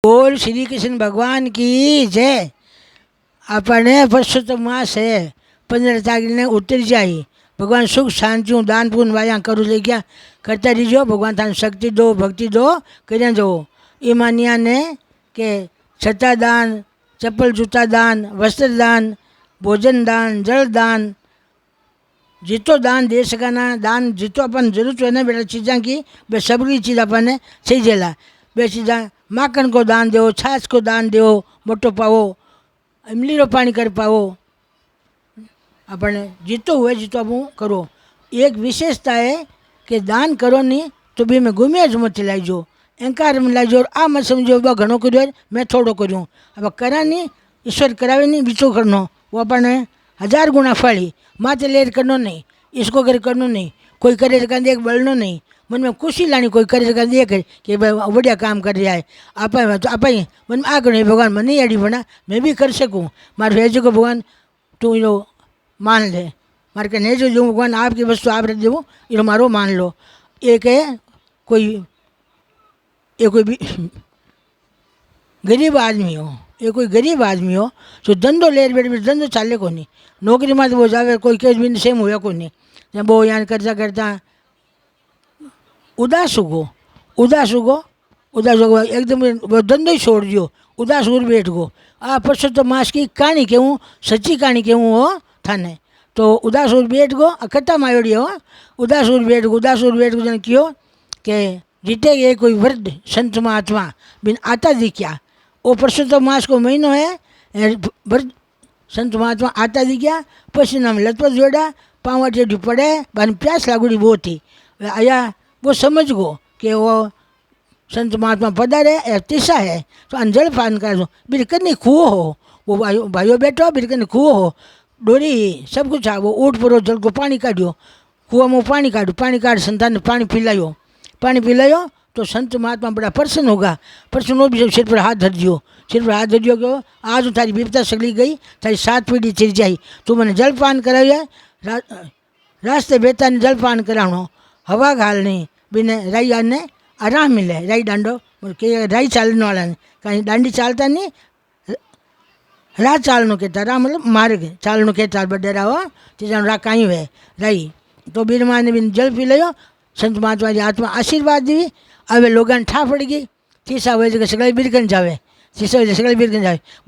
बोल श्री कृष्ण भगवान की जय। आपने परसोत्तम मास है 15 तारीख ने उतरी जाए। भगवान सुख शांति हूँ दान पुण्य वाया करूँ ले क्या करता रहीजो। भगवान थाने शक्ति दो भक्ति दो कर दो। ये मानिया ने के छत्ता दान चप्पल जूता दान वस्त्र दान भोजन दान जल दान जितो दान दे सकाना दान जितो अपन जरूरत है ना बेटा चीज़ा की बे सबरी चीज़ अपन सही जेला बे चीज़ा माखन को दान दो छाछ को दान दो मोटो पावो इमलीरो पानी कर पावो अपने जीतो हुए जीतो आप करो। एक विशेषता है कि दान करो नहीं तो भी मैं घूमे ज मत लाइजो अहंकार में लाइजो और आ मत समझो बा घणो करो मैं थोड़ो करूँ। अब करा नहीं ईश्वर करावे नहीं बीचो करनो वो अपने 1000 गुणा फली माथे लेर करनो नहीं इसको करे करनो नहीं कोई करे का देख बलनो नहीं मन में खुशी लानी कोई करे का देख कि भाई बढ़िया काम कर रहा है आप मन में आ गए भगवान मन नहीं अड़ी बना मैं भी कर सकूँ मारे भेजो को भगवान तू यो मान ले मारे के नहीं जो भगवान आपकी वस्तु आप रख दो ये मारो मान लो। एक है कोई गरीब आदमी हो ये कोई गरीब आदमी हो जो धंधो ले बैठे धंधो चाले को नहीं नौकरी में तो वो जावे कोई केस भी सेम हुआ को नहीं जब वो यहाँ करता करता उदास उगो एकदम वो धंधो ही छोड़ दियो उदास उड़ बैठ गो। आ परसोत्तम मास की कहानी कहूँ सच्ची कहानी कहूँ हो थाने तो उदास उड़ बैठ गो अकट्ठा मायोड़ी हो उदास उड़ बैठ गो जन क्यों के जीते ये कोई वृद्ध संत महात्मा बिन आता दिख्या वो परसोत्तम मास को महीनो है वृद्ध संत महात्मा आता दिख्या पसी नाम लतपत जोड़ा पाँव टेढ़ी पड़े बान प्यास लागुड़ी वो थी आया वो समझ गो कि वो संत महात्मा पधारे तीसा है तो अंजल पान कर दो बिर कनी कुओ हो वो भाइयों बैठो बिर कनी कुओ हो डोरी सब कुछ आ वो ऊट परो जल को पानी काढ़ियो कुआ में पानी काढ़ संतान ने पानी पिलायो तो संत महात्मा बड़ा प्रसन्न होगा। प्रसन्न हो भी सिर पर हाथ धर दियो क्यों आज तारी विपता सगली गई तारी 7 पीढ़ी चिर जाई तू मैंने जलपान कराया रास्ते बेता ने जलपान करावनो हवा घालनी बिने राई आने आराम मिले राई डांडो के राई चालने वाला ने कहीं डांडी चालता नहीं राह चालनो कहता राह मतलब मार्ग चालनो कहता बडेरा हो तीजा राह कहीं है राई तो बीरमा ने बिन जल पी लियो संत महात्मा की आत्मा आशीर्वाद दी अब लोगन ठा पड़ गई तीसा हुए जगह सगले बिरकन जावे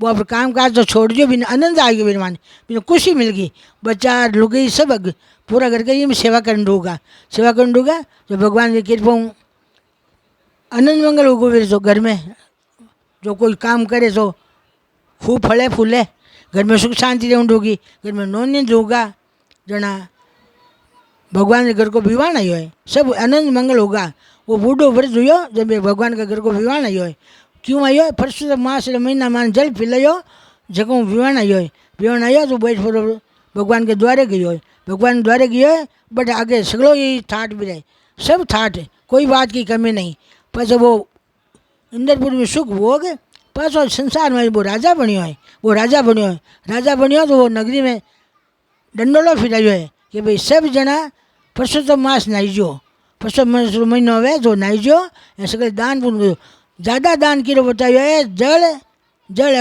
वो आप काम काज तो छोड़ दियो बिन आनंद आ गया बीरमा ने बिन खुशी मिल गई बच्चा लुगई सब पूरा करके ये सेवा करने दूंगा जो भगवान की कृपा आनंद मंगल होगो फिर तो घर में जो कोई काम करे तो खूब फले फूले घर में सुख शांति रहूँगी घर में नौनिंद होगा जना भगवान के घर को विवाह नहीं है सब आनंद मंगल होगा। वो बूढ़ो व्रत हुई जब भगवान के घर को विवाह नहीं हो क्यों आयो परसोत्तम मास महीना मान जल पिलायो जगह विवाह आयो तो बैठ पर भगवान के द्वारे गयो है बट आगे सगलो ये ठाट भी रहे सब ठाट कोई बात की कमी नहीं। पाछो वो इंद्रपुर में सुख भोग पाछो संसार में वो राजा बनियो तो वो नगरी में डंडोलो फिरायो है कि भाई सब जना परसोत्तम मास नाईजो परसोत्तम मास महीनो है जो नाईजो सगले दान पुण्य ज़्यादा दान की बतायो है जल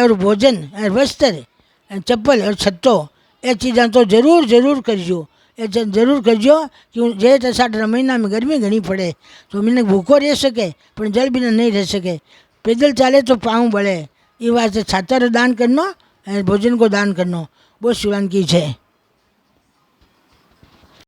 और भोजन और वस्त्र चप्पल और छत्तो ये चीज़ा तो जरूर करजो कि जेठ अषाढ़ महीना में गर्मी घनी पड़े तो मैंने भूखो रह सके पर जल बिना नहीं रह सके पैदल चाले तो पाँव बड़े ये वास्ते छाता दान करनो भोजन को दान करनो बहुत शिवान की है।